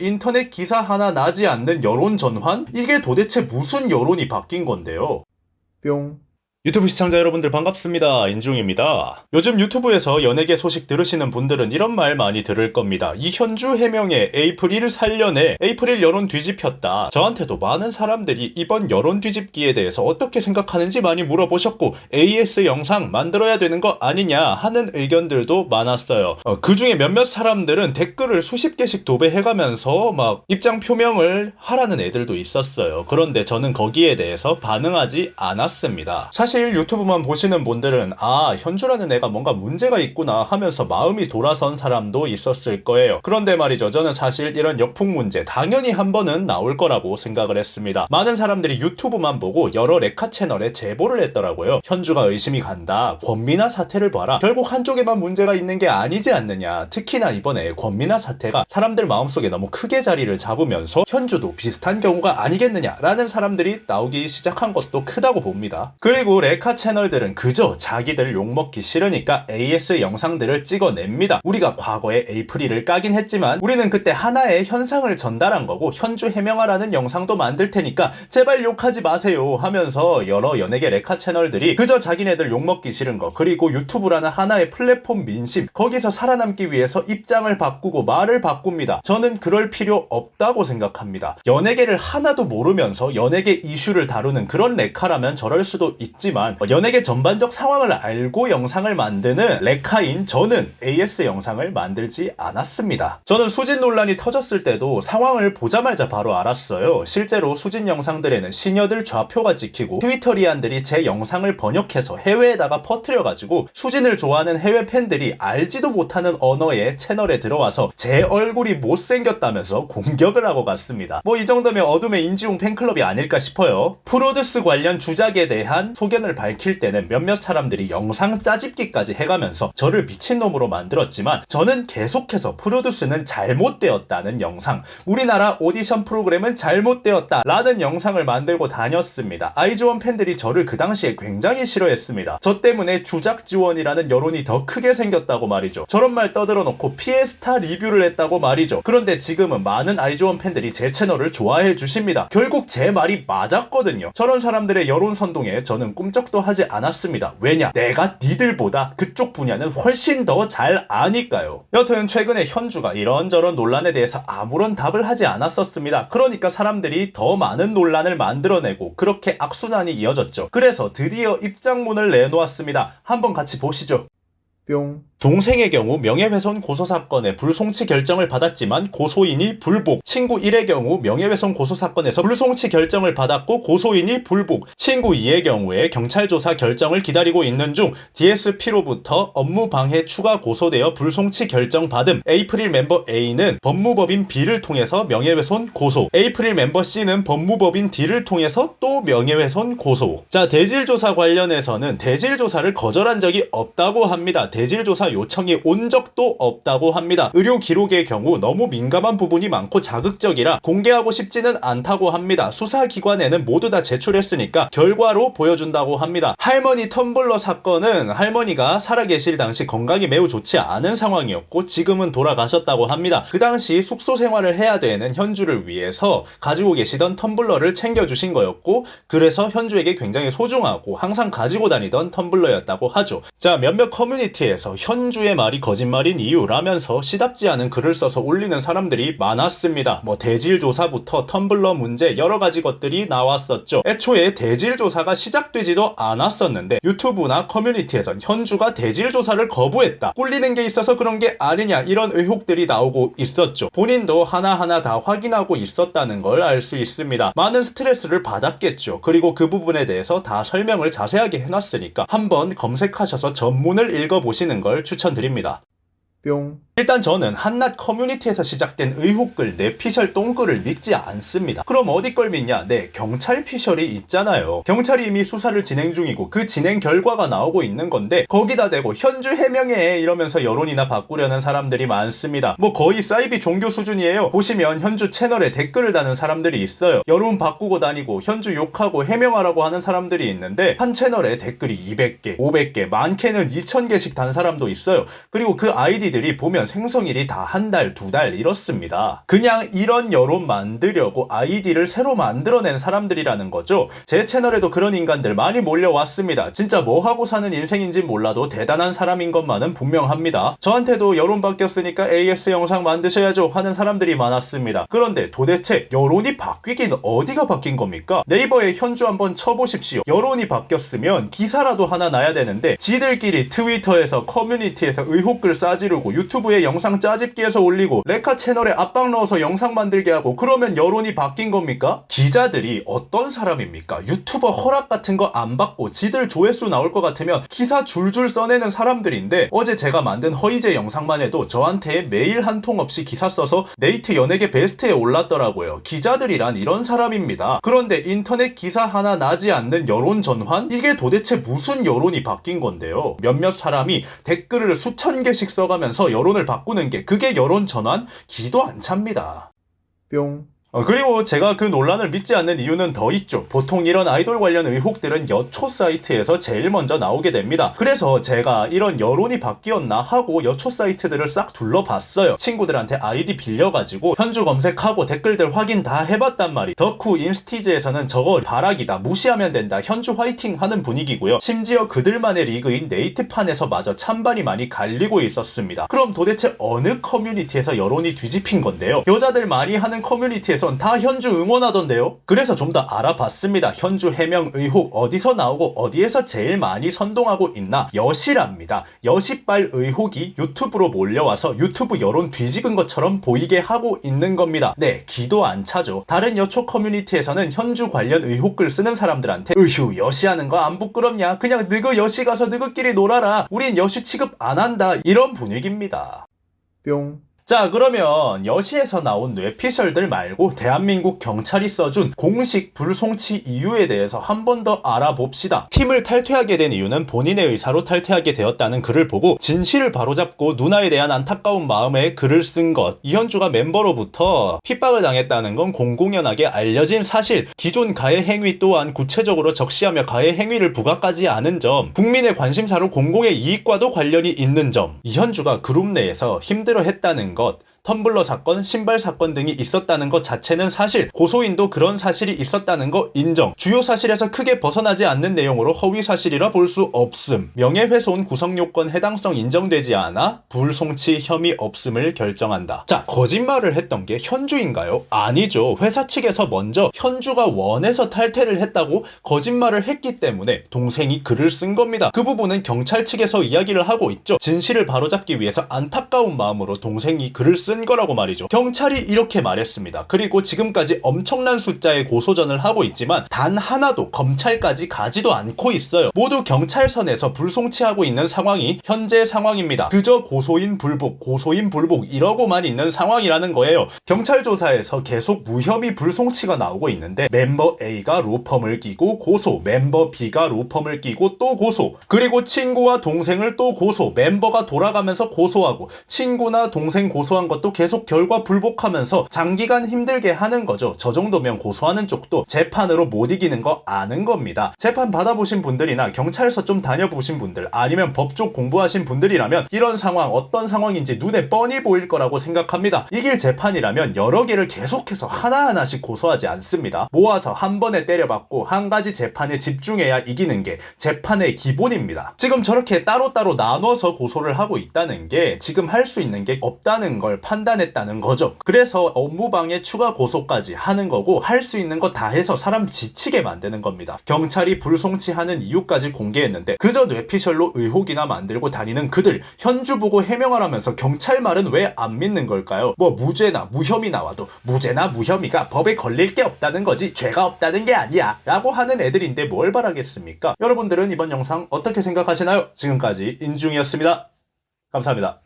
인터넷 기사 하나 나지 않는 여론 전환? 이게 도대체 무슨 여론이 바뀐 건데요? 뿅. 유튜브 시청자 여러분들 반갑습니다. 인중입니다. 요즘 유튜브에서 연예계 소식 들으시는 분들은 이런 말 많이 들을 겁니다. 이현주 해명에 에이프릴 살려내, 에이프릴 여론 뒤집혔다. 저한테도 많은 사람들이 이번 여론 뒤집기에 대해서 어떻게 생각하는지 많이 물어보셨고 AS 영상 만들어야 되는 거 아니냐 하는 의견들도 많았어요. 그 중에 몇몇 사람들은 댓글을 수십 개씩 도배해가면서 막 입장 표명을 하라는 애들도 있었어요. 그런데 저는 거기에 대해서 반응하지 않았습니다. 사실 유튜브만 보시는 분들은 현주라는 애가 뭔가 문제가 있구나 하면서 마음이 돌아선 사람도 있었을 거예요. 그런데 말이죠, 저는 사실 이런 역풍 문제 당연히 한 번은 나올 거라고 생각을 했습니다. 많은 사람들이 유튜브만 보고 여러 레카 채널에 제보를 했더라고요. 현주가 의심이 간다, 권미나 사태를 봐라, 결국 한쪽에만 문제가 있는 게 아니지 않느냐. 특히나 이번에 권미나 사태가 사람들 마음속에 너무 크게 자리를 잡으면서 현주도 비슷한 경우가 아니겠느냐 라는 사람들이 나오기 시작한 것도 크다고 봅니다. 그리고 레카 채널들은 그저 자기들 욕먹기 싫으니까 AS 영상들을 찍어냅니다. 우리가 과거에 에이프릴을 까긴 했지만 우리는 그때 하나의 현상을 전달한 거고 현주 해명하라는 영상도 만들 테니까 제발 욕하지 마세요 하면서 여러 연예계 레카 채널들이 그저 자기네들 욕먹기 싫은 거, 그리고 유튜브라는 하나의 플랫폼 민심, 거기서 살아남기 위해서 입장을 바꾸고 말을 바꿉니다. 저는 그럴 필요 없다고 생각합니다. 연예계를 하나도 모르면서 연예계 이슈를 다루는 그런 레카라면 저럴 수도 있지만 연예계 전반적 상황을 알고 영상을 만드는 레카인 저는 AS 영상을 만들지 않았습니다. 저는 수진 논란이 터졌을 때도 상황을 보자마자 바로 알았어요. 실제로 수진 영상들에는 시녀들 좌표가 찍히고 트위터리안들이 제 영상을 번역해서 해외에다가 퍼뜨려가지고 수진을 좋아하는 해외 팬들이 알지도 못하는 언어의 채널에 들어와서 제 얼굴이 못생겼다면서 공격을 하고 갔습니다. 이 정도면 어둠의 인지용 팬클럽이 아닐까 싶어요. 프로듀스 관련 주작에 대한 소견을 밝힐 때는 몇몇 사람들이 영상 짜집기까지 해가면서 저를 미친놈으로 만들었지만 저는 계속해서 프로듀스는 잘못되었다는 영상, 우리나라 오디션 프로그램은 잘못되었다 라는 영상을 만들고 다녔습니다. 아이즈원 팬들이 저를 그 당시에 굉장히 싫어했습니다. 저 때문에 주작 지원이라는 여론이 더 크게 생겼다고 말이죠. 저런 말 떠들어 놓고 피에스타 리뷰를 했다고 말이죠. 그런데 지금은 많은 아이즈원 팬들이 제 채널을 좋아해 주십니다. 결국 제 말이 맞았거든요. 저런 사람들의 여론 선동에 저는 꿈쩍도 하지 않았습니다. 왜냐? 내가 니들보다 그쪽 분야는 훨씬 더 잘 아니까요. 여튼 최근에 현주가 이런저런 논란에 대해서 아무런 답을 하지 않았었습니다. 그러니까 사람들이 더 많은 논란을 만들어내고 그렇게 악순환이 이어졌죠. 그래서 드디어 입장문을 내놓았습니다. 한번 같이 보시죠. 뿅. 동생의 경우 명예훼손 고소사건에 불송치 결정을 받았지만 고소인이 불복, 친구 1의 경우 명예훼손 고소사건에서 불송치 결정을 받았고 고소인이 불복, 친구 2의 경우에 경찰 조사 결정을 기다리고 있는 중 DSP로부터 업무방해 추가 고소되어 불송치 결정 받음. 에이프릴 멤버 A는 법무법인 B를 통해서 명예훼손 고소, 에이프릴 멤버 C는 법무법인 D를 통해서 또 명예훼손 고소. 자, 대질조사 관련해서는 대질조사를 거절한 적이 없다고 합니다. 대질조사 요청이 온 적도 없다고 합니다. 의료 기록의 경우 너무 민감한 부분이 많고 자극적이라 공개하고 싶지는 않다고 합니다. 수사기관에는 모두 다 제출했으니까 결과로 보여준다고 합니다. 할머니 텀블러 사건은 할머니가 살아계실 당시 건강이 매우 좋지 않은 상황이었고 지금은 돌아가셨다고 합니다. 그 당시 숙소 생활을 해야 되는 현주를 위해서 가지고 계시던 텀블러를 챙겨주신 거였고 그래서 현주에게 굉장히 소중하고 항상 가지고 다니던 텀블러였다고 하죠. 자, 몇몇 커뮤니티에서 현주의 말이 거짓말인 이유라면서 시답지 않은 글을 써서 올리는 사람들이 많았습니다. 대질조사부터 텀블러 문제 여러 가지 것들이 나왔었죠. 애초에 대질조사가 시작되지도 않았었는데 유튜브나 커뮤니티에선 현주가 대질조사를 거부했다, 꿀리는 게 있어서 그런 게 아니냐 이런 의혹들이 나오고 있었죠. 본인도 하나하나 다 확인하고 있었다는 걸 알 수 있습니다. 많은 스트레스를 받았겠죠. 그리고 그 부분에 대해서 다 설명을 자세하게 해놨으니까 한번 검색하셔서 전문을 읽어보시는 걸 추천드립니다. 뿅. 일단 저는 한낱 커뮤니티에서 시작된 의혹글, 내피셜 똥글을 믿지 않습니다. 그럼 어디 걸 믿냐? 네, 경찰 피셜이 있잖아요. 경찰이 이미 수사를 진행 중이고 그 진행 결과가 나오고 있는 건데 거기다 대고 현주 해명해 이러면서 여론이나 바꾸려는 사람들이 많습니다. 거의 사이비 종교 수준이에요. 보시면 현주 채널에 댓글을 다는 사람들이 있어요. 여론 바꾸고 다니고 현주 욕하고 해명하라고 하는 사람들이 있는데 한 채널에 댓글이 200개, 500개, 많게는 2000개씩 단 사람도 있어요. 그리고 그 아이디들이 보면 생성일이 다 한 달, 두 달 이렇습니다. 그냥 이런 여론 만들려고 아이디를 새로 만들어낸 사람들이라는 거죠. 제 채널에도 그런 인간들 많이 몰려왔습니다. 진짜 뭐 하고 사는 인생인지 몰라도 대단한 사람인 것만은 분명합니다. 저한테도 여론 바뀌었으니까 AS 영상 만드셔야죠 하는 사람들이 많았습니다. 그런데 도대체 여론이 바뀌긴 어디가 바뀐 겁니까? 네이버에 현주 한번 쳐보십시오. 여론이 바뀌었으면 기사라도 하나 나야 되는데 지들끼리 트위터에서 커뮤니티에서 의혹글 싸지르고 유튜브에 영상 짜집기해서 올리고 레카 채널에 압박 넣어서 영상 만들게 하고 그러면 여론이 바뀐 겁니까? 기자들이 어떤 사람입니까? 유튜버 허락 같은 거 안 받고 지들 조회수 나올 것 같으면 기사 줄줄 써내는 사람들인데 어제 제가 만든 허이제 영상만 해도 저한테 메일 한 통 없이 기사 써서 네이트 연예계 베스트에 올랐더라고요. 기자들이란 이런 사람입니다. 그런데 인터넷 기사 하나 나지 않는 여론 전환? 이게 도대체 무슨 여론이 바뀐 건데요? 몇몇 사람이 댓글을 수천 개씩 써가면서 여론을 바꾸는 게 그게 여론 전환? 기도 안 찹니다. 뿅. 그리고 제가 그 논란을 믿지 않는 이유는 더 있죠. 보통 이런 아이돌 관련 의혹들은 여초 사이트에서 제일 먼저 나오게 됩니다. 그래서 제가 이런 여론이 바뀌었나 하고 여초 사이트들을 싹 둘러봤어요. 친구들한테 아이디 빌려가지고 현주 검색하고 댓글들 확인 다 해봤단 말이. 덕후 인스티즈에서는 저거 바락이다, 무시하면 된다, 현주 화이팅 하는 분위기고요. 심지어 그들만의 리그인 네이트판에서 마저 찬반이 많이 갈리고 있었습니다. 그럼 도대체 어느 커뮤니티에서 여론이 뒤집힌 건데요? 여자들 많이 하는 커뮤니티에서 다 현주 응원하던데요. 그래서 좀 더 알아봤습니다. 현주 해명 의혹 어디서 나오고 어디에서 제일 많이 선동하고 있나? 여시랍니다. 여시빨 의혹이 유튜브로 몰려와서 유튜브 여론 뒤집은 것처럼 보이게 하고 있는 겁니다. 네, 기도 안 차죠. 다른 여초 커뮤니티에서는 현주 관련 의혹글 쓰는 사람들한테 으휴, 여시하는 거 안 부끄럽냐? 그냥 너그 여시 가서 너그끼리 놀아라. 우린 여시 취급 안 한다. 이런 분위기입니다. 뿅. 자, 그러면 여시에서 나온 뇌피셜들 말고 대한민국 경찰이 써준 공식 불송치 이유에 대해서 한 번 더 알아봅시다. 팀을 탈퇴하게 된 이유는 본인의 의사로 탈퇴하게 되었다는 글을 보고 진실을 바로잡고 누나에 대한 안타까운 마음에 글을 쓴 것. 이현주가 멤버로부터 핍박을 당했다는 건 공공연하게 알려진 사실. 기존 가해 행위 또한 구체적으로 적시하며 가해 행위를 부각하지 않은 점. 국민의 관심사로 공공의 이익과도 관련이 있는 점. 이현주가 그룹 내에서 힘들어했다는 것, 텀블러 사건, 신발 사건 등이 있었다는 것 자체는 사실, 고소인도 그런 사실이 있었다는 거 인정. 주요 사실에서 크게 벗어나지 않는 내용으로 허위 사실이라 볼 수 없음. 명예훼손 구성요건 해당성 인정되지 않아 불송치 혐의 없음을 결정한다. 자, 거짓말을 했던 게 현주인가요? 아니죠. 회사 측에서 먼저 현주가 원해서 탈퇴를 했다고 거짓말을 했기 때문에 동생이 글을 쓴 겁니다. 그 부분은 경찰 측에서 이야기를 하고 있죠. 진실을 바로잡기 위해서 안타까운 마음으로 동생이 글을 쓴 거라고 말이죠. 경찰이 이렇게 말했습니다. 그리고 지금까지 엄청난 숫자의 고소전을 하고 있지만 단 하나도 검찰까지 가지도 않고 있어요. 모두 경찰선에서 불송치하고 있는 상황이 현재 상황입니다. 그저 고소인 불복 이러고만 있는 상황이라는 거예요. 경찰 조사에서 계속 무혐의 불송치가 나오고 있는데 멤버 A가 로펌을 끼고 고소, 멤버 B가 로펌을 끼고 또 고소, 그리고 친구와 동생을 또 고소, 멤버가 돌아가면서 고소하고 친구나 동생 고소한 것도 계속 결과 불복하면서 장기간 힘들게 하는 거죠. 저 정도면 고소하는 쪽도 재판으로 못 이기는 거 아는 겁니다. 재판 받아보신 분들이나 경찰서 좀 다녀보신 분들, 아니면 법조 공부하신 분들이라면 이런 상황 어떤 상황인지 눈에 뻔히 보일 거라고 생각합니다. 이길 재판이라면 여러 개를 계속해서 하나하나씩 고소하지 않습니다. 모아서 한 번에 때려박고 한 가지 재판에 집중해야 이기는 게 재판의 기본입니다. 지금 저렇게 따로따로 나눠서 고소를 하고 있다는 게 지금 할 수 있는 게 없다는 걸 판단했다는 거죠. 그래서 업무방해 추가 고소까지 하는 거고, 할 수 있는 거 다 해서 사람 지치게 만드는 겁니다. 경찰이 불송치하는 이유까지 공개했는데 그저 뇌피셜로 의혹이나 만들고 다니는 그들, 현주 보고 해명하라면서 경찰 말은 왜 안 믿는 걸까요? 뭐 무죄나 무혐의 나와도 무죄나 무혐의가 법에 걸릴 게 없다는 거지 죄가 없다는 게 아니야 라고 하는 애들인데 뭘 바라겠습니까? 여러분들은 이번 영상 어떻게 생각하시나요? 지금까지 인중이었습니다. 감사합니다.